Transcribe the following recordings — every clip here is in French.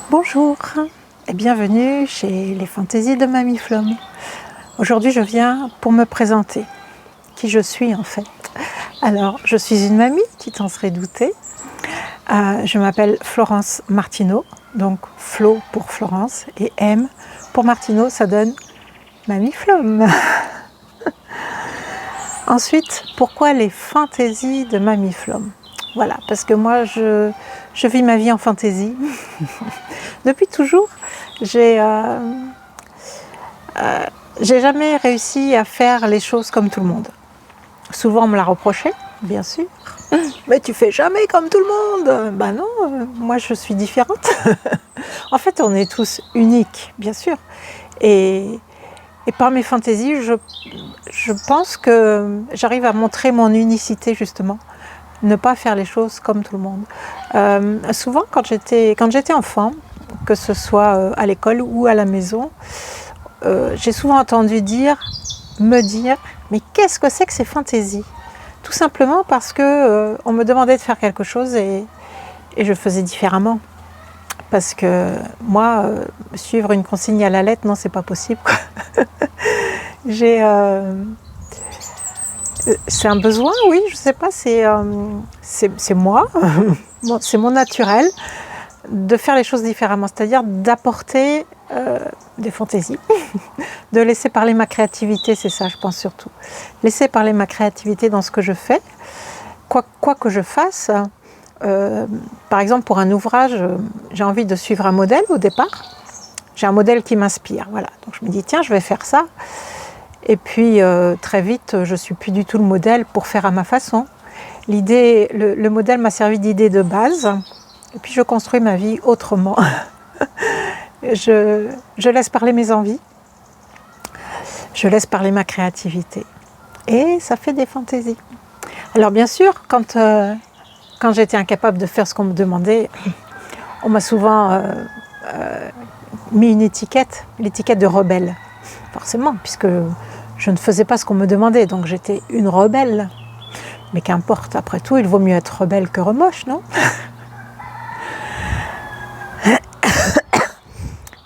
Bonjour et bienvenue chez les Fantaisies de Mamie Flom. Aujourd'hui je viens pour me présenter qui je suis en fait. Alors je suis une mamie, tu t'en serais douté. Je m'appelle Florence Martineau, donc Flo pour Florence et M pour Martineau, ça donne Mamie Flom. Ensuite, pourquoi les fantaisies de Mamie Flom? Voilà, parce que moi je vis ma vie en fantaisie. Depuis toujours, j'ai jamais réussi à faire les choses comme tout le monde. Souvent on me l'a reproché, bien sûr. Mais tu fais jamais comme tout le monde. Ben non, moi je suis différente. En fait, on est tous uniques, bien sûr. Et par mes fantaisies, je pense que j'arrive à montrer mon unicité justement. Ne pas faire les choses comme tout le monde. Souvent, quand j'étais enfant, que ce soit à l'école ou à la maison, j'ai souvent entendu me dire, mais qu'est-ce que c'est que ces fantaisies? Tout simplement parce que on me demandait de faire quelque chose et je faisais différemment. Parce que moi, suivre une consigne à la lettre, non, c'est pas possible, quoi. C'est un besoin, oui, je sais pas, c'est moi, c'est mon naturel de faire les choses différemment, c'est-à-dire d'apporter des fantaisies, de laisser parler ma créativité, c'est ça, je pense surtout. Laisser parler ma créativité dans ce que je fais, quoi que je fasse. Par exemple, pour un ouvrage, j'ai envie de suivre un modèle au départ. J'ai un modèle qui m'inspire, voilà. Donc je me dis, tiens, je vais faire ça. Et puis très vite, je ne suis plus du tout le modèle pour faire à ma façon. Le modèle m'a servi d'idée de base. Et puis je construis ma vie autrement. Je laisse parler mes envies. Je laisse parler ma créativité. Et ça fait des fantaisies. Alors bien sûr, quand j'étais incapable de faire ce qu'on me demandait, on m'a souvent mis une étiquette, l'étiquette de rebelle. Forcément, puisque je ne faisais pas ce qu'on me demandait, donc j'étais une rebelle. Mais qu'importe, après tout, il vaut mieux être rebelle que remoche, non?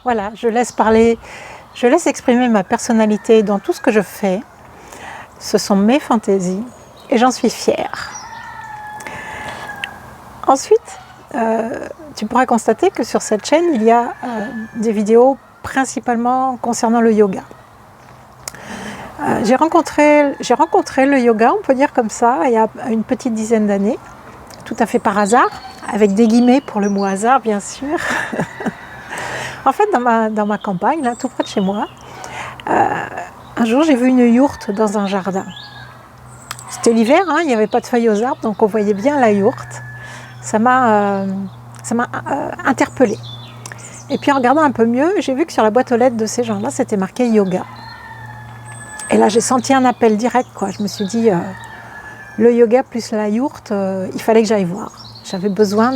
Voilà, je laisse exprimer ma personnalité dans tout ce que je fais. Ce sont mes fantaisies et j'en suis fière. Ensuite, tu pourras constater que sur cette chaîne, il y a des vidéos principalement concernant le yoga. J'ai rencontré le yoga, on peut dire comme ça, il y a une petite dizaine d'années, tout à fait par hasard, avec des guillemets pour le mot hasard, bien sûr. En fait, dans ma campagne, là, tout près de chez moi, un jour, j'ai vu une yourte dans un jardin. C'était l'hiver, hein, il n'y avait pas de feuilles aux arbres, donc on voyait bien la yourte. Ça m'a interpellée. Et puis en regardant un peu mieux, j'ai vu que sur la boîte aux lettres de ces gens-là, c'était marqué yoga. Et là, j'ai senti un appel direct, quoi. Je me suis dit, le yoga plus la yourte, il fallait que j'aille voir. J'avais besoin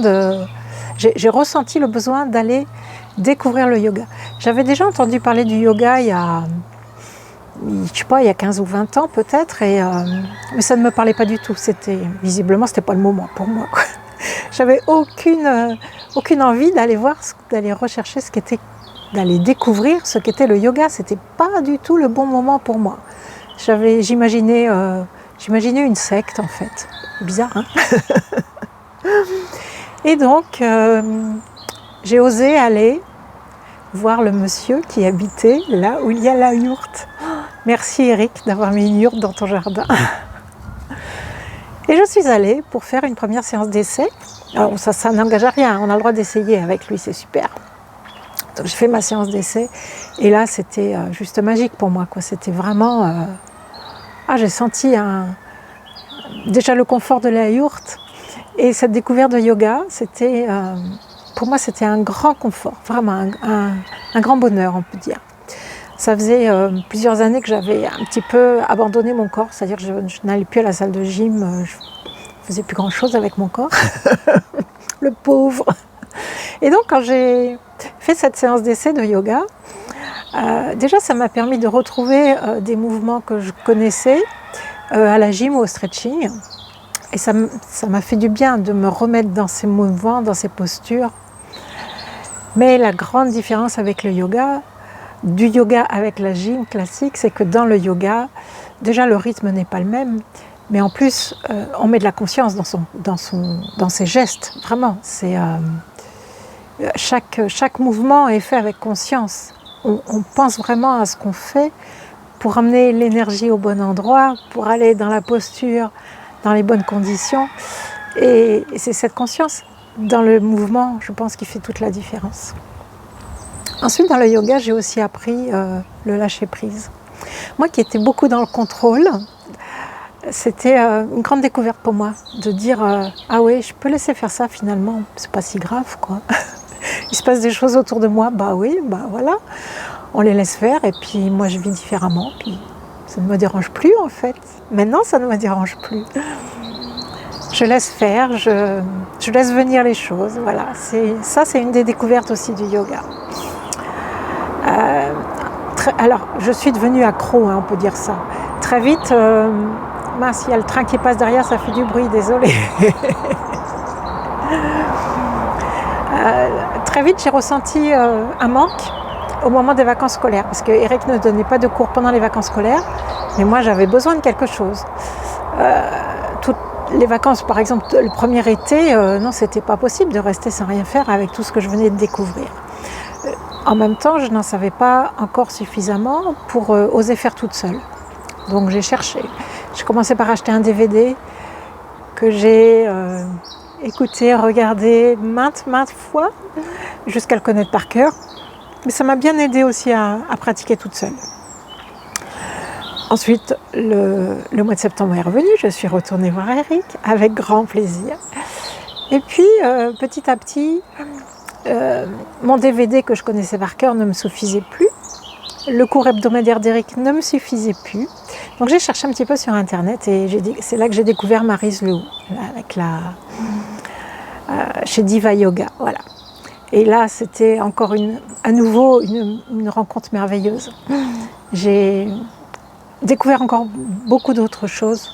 j'ai ressenti le besoin d'aller découvrir le yoga. J'avais déjà entendu parler du yoga il y a 15 ou 20 ans peut-être, mais ça ne me parlait pas du tout. Visiblement, c'était pas le moment pour moi, quoi. J'avais aucune envie d'aller rechercher d'aller découvrir ce qu'était le yoga. C'était pas du tout le bon moment pour moi. J'imaginais une secte en fait. Bizarre, hein? Et donc, j'ai osé aller voir le monsieur qui habitait là où il y a la yourte. Merci Eric d'avoir mis une yourte dans ton jardin. Et je suis allée pour faire une première séance d'essai. Alors ça n'engage à rien, on a le droit d'essayer avec lui, c'est super. Donc j'ai fait ma séance d'essai et là c'était juste magique pour moi, quoi. C'était vraiment... j'ai senti déjà le confort de la yourte et cette découverte de yoga, pour moi c'était un grand confort, vraiment un grand bonheur, on peut dire. Ça faisait plusieurs années que j'avais un petit peu abandonné mon corps, c'est-à-dire que je n'allais plus à la salle de gym, je ne faisais plus grand-chose avec mon corps, le pauvre. Et donc quand j'ai fait cette séance d'essai de yoga, déjà ça m'a permis de retrouver des mouvements que je connaissais à la gym ou au stretching. Et ça m'a fait du bien de me remettre dans ces mouvements, dans ces postures. Mais la grande différence avec le yoga, du yoga avec la gym classique, c'est que dans le yoga, déjà le rythme n'est pas le même, mais en plus on met de la conscience dans ses gestes, vraiment. Chaque mouvement est fait avec conscience. On pense vraiment à ce qu'on fait pour amener l'énergie au bon endroit, pour aller dans la posture, dans les bonnes conditions. Et c'est cette conscience dans le mouvement, je pense, qui fait toute la différence. Ensuite, dans le yoga, j'ai aussi appris le lâcher-prise. Moi qui étais beaucoup dans le contrôle, c'était une grande découverte pour moi, de dire ah oui, je peux laisser faire ça finalement, c'est pas si grave quoi. Il se passe des choses autour de moi, bah oui, bah voilà, on les laisse faire et puis moi je vis différemment, puis ça ne me dérange plus en fait. Maintenant ça ne me dérange plus. Je laisse faire, je laisse venir les choses, voilà. C'est une des découvertes aussi du yoga. Alors je suis devenue accro, hein, on peut dire ça. Très vite, mince, il y a le train qui passe derrière, ça fait du bruit, désolé. Très vite, j'ai ressenti un manque au moment des vacances scolaires, parce que Eric ne donnait pas de cours pendant les vacances scolaires, mais moi j'avais besoin de quelque chose. Toutes les vacances, par exemple, le premier été, non, c'était pas possible de rester sans rien faire avec tout ce que je venais de découvrir. En même temps, je n'en savais pas encore suffisamment pour oser faire toute seule. Donc j'ai cherché. J'ai commencé par acheter un DVD que j'ai écouté, regardé maintes fois, jusqu'à le connaître par cœur. Mais ça m'a bien aidé aussi à pratiquer toute seule. Ensuite, le mois de septembre est revenu, je suis retournée voir Eric avec grand plaisir. Et puis, petit à petit, mon DVD que je connaissais par cœur ne me suffisait plus. Le cours hebdomadaire d'Eric ne me suffisait plus. Donc j'ai cherché un petit peu sur internet et c'est là que j'ai découvert Maryse Lehoux, avec chez Diva Yoga. Voilà. Et là, c'était encore à nouveau une rencontre merveilleuse. J'ai découvert encore beaucoup d'autres choses.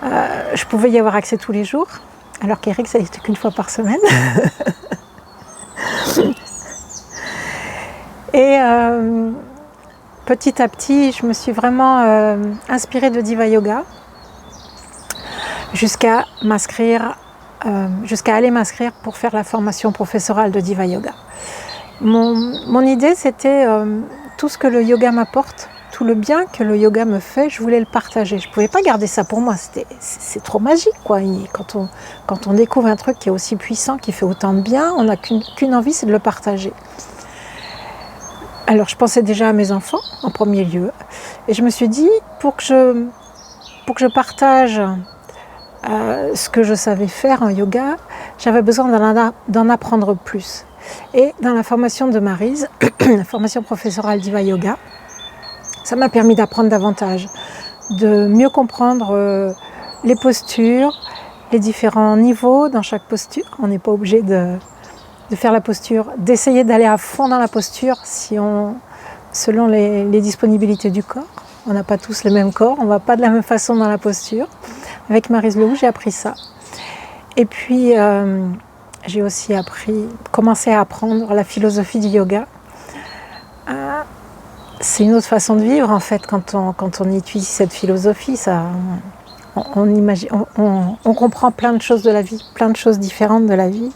Je pouvais y avoir accès tous les jours, alors qu'Eric, ça n'était qu'une fois par semaine. Et petit à petit, je me suis vraiment inspirée de Diva Yoga jusqu'à aller m'inscrire pour faire la formation professorale de Diva Yoga. Mon idée, c'était tout ce que le yoga m'apporte, tout le bien que le yoga me fait, je voulais le partager. Je ne pouvais pas garder ça pour moi, c'est trop magique, quoi. Quand on découvre un truc qui est aussi puissant, qui fait autant de bien, on n'a qu'une envie, c'est de le partager. Alors je pensais déjà à mes enfants en premier lieu, et je me suis dit, pour que je partage ce que je savais faire en yoga, j'avais besoin d'en apprendre plus. Et dans la formation de Maryse, la formation professorale Diva Yoga, ça m'a permis d'apprendre davantage, de mieux comprendre les postures, les différents niveaux dans chaque posture. On n'est pas obligé de faire la posture, d'essayer d'aller à fond dans la posture selon les disponibilités du corps. On n'a pas tous le même corps, on ne va pas de la même façon dans la posture. Avec Maryse Lehoux, j'ai appris ça. Et puis, j'ai aussi commencé à apprendre la philosophie du yoga. C'est une autre façon de vivre, en fait, quand on étudie cette philosophie. On comprend plein de choses de la vie, plein de choses différentes de la vie.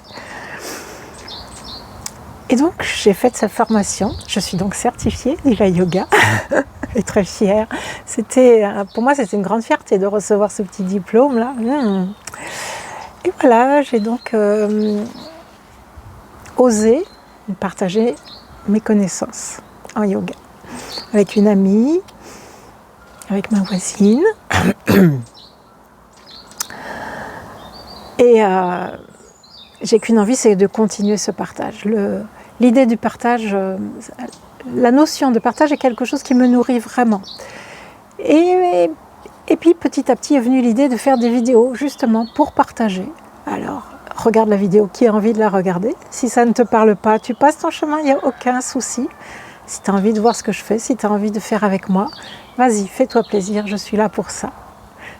Et donc, j'ai fait cette formation. Je suis donc certifiée Diva Yoga et très fière. Pour moi, c'était une grande fierté de recevoir ce petit diplôme-là. Et voilà, j'ai donc osé partager mes connaissances en yoga avec une amie, avec ma voisine. Et j'ai qu'une envie, c'est de continuer ce partage. L'idée du partage, la notion de partage est quelque chose qui me nourrit vraiment. Et puis petit à petit est venue l'idée de faire des vidéos justement pour partager. Alors, regarde la vidéo, qui a envie de la regarder. Si ça ne te parle pas, tu passes ton chemin, il n'y a aucun souci. Si tu as envie de voir ce que je fais, si tu as envie de faire avec moi, vas-y, fais-toi plaisir, je suis là pour ça.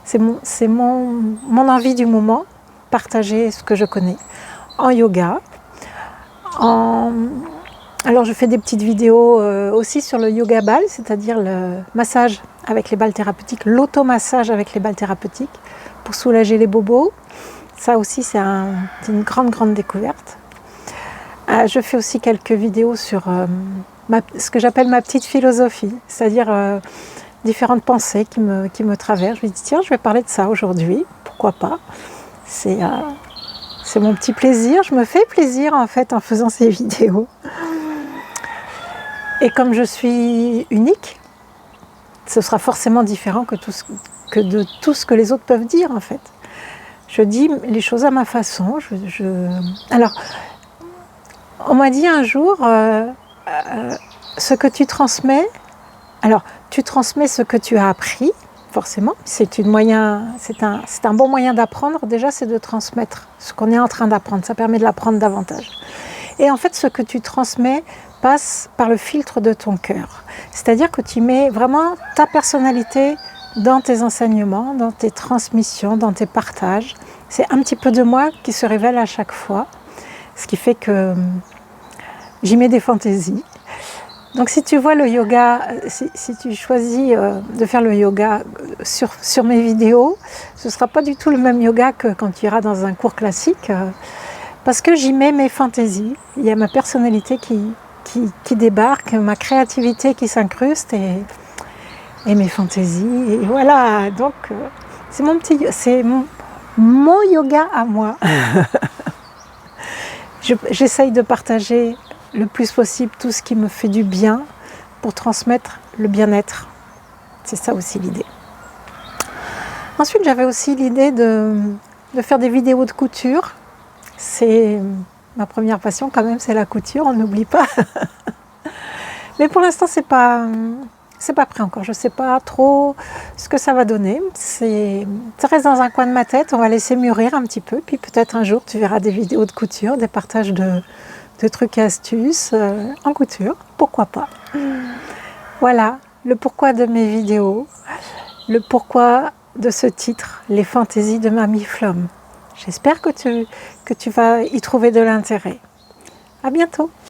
C'est mon envie du moment, partager ce que je connais en yoga, Alors je fais des petites vidéos aussi sur le yoga ball, c'est-à-dire le massage avec les balles thérapeutiques, l'automassage avec les balles thérapeutiques pour soulager les bobos. Ça aussi c'est une grande découverte. Je fais aussi quelques vidéos sur ce que j'appelle ma petite philosophie, c'est-à-dire différentes pensées qui me traversent. Je me dis tiens, je vais parler de ça aujourd'hui, pourquoi pas. C'est mon petit plaisir, je me fais plaisir en fait en faisant ces vidéos. Et comme je suis unique, ce sera forcément différent que de tout ce que les autres peuvent dire en fait. Je dis les choses à ma façon. Alors, on m'a dit un jour, ce que tu transmets, alors tu transmets ce que tu as appris, forcément, c'est un bon moyen d'apprendre, déjà c'est de transmettre ce qu'on est en train d'apprendre, ça permet de l'apprendre davantage. Et en fait, ce que tu transmets passe par le filtre de ton cœur. C'est-à-dire que tu mets vraiment ta personnalité dans tes enseignements, dans tes transmissions, dans tes partages. C'est un petit peu de moi qui se révèle à chaque fois, ce qui fait que j'y mets des fantaisies. Donc si tu vois le yoga, si tu choisis de faire le yoga sur mes vidéos, ce ne sera pas du tout le même yoga que quand tu iras dans un cours classique, parce que j'y mets mes fantaisies. Il y a ma personnalité qui débarque, ma créativité qui s'incruste et mes fantaisies. Et voilà, donc c'est mon yoga à moi. J'essaye de partager le plus possible tout ce qui me fait du bien pour transmettre le bien-être. C'est ça aussi l'idée. Ensuite, j'avais aussi l'idée de faire des vidéos de couture. C'est ma première passion quand même, c'est la couture, on n'oublie pas. Mais pour l'instant, c'est pas prêt encore. Je ne sais pas trop ce que ça va donner. Ça reste dans un coin de ma tête, on va laisser mûrir un petit peu. Puis peut-être un jour, tu verras des vidéos de couture, des partages de trucs et astuces en couture. Pourquoi pas. Voilà, le pourquoi de mes vidéos, le pourquoi de ce titre, Les fantaisies de Mamie Flom. J'espère que tu vas y trouver de l'intérêt. À bientôt.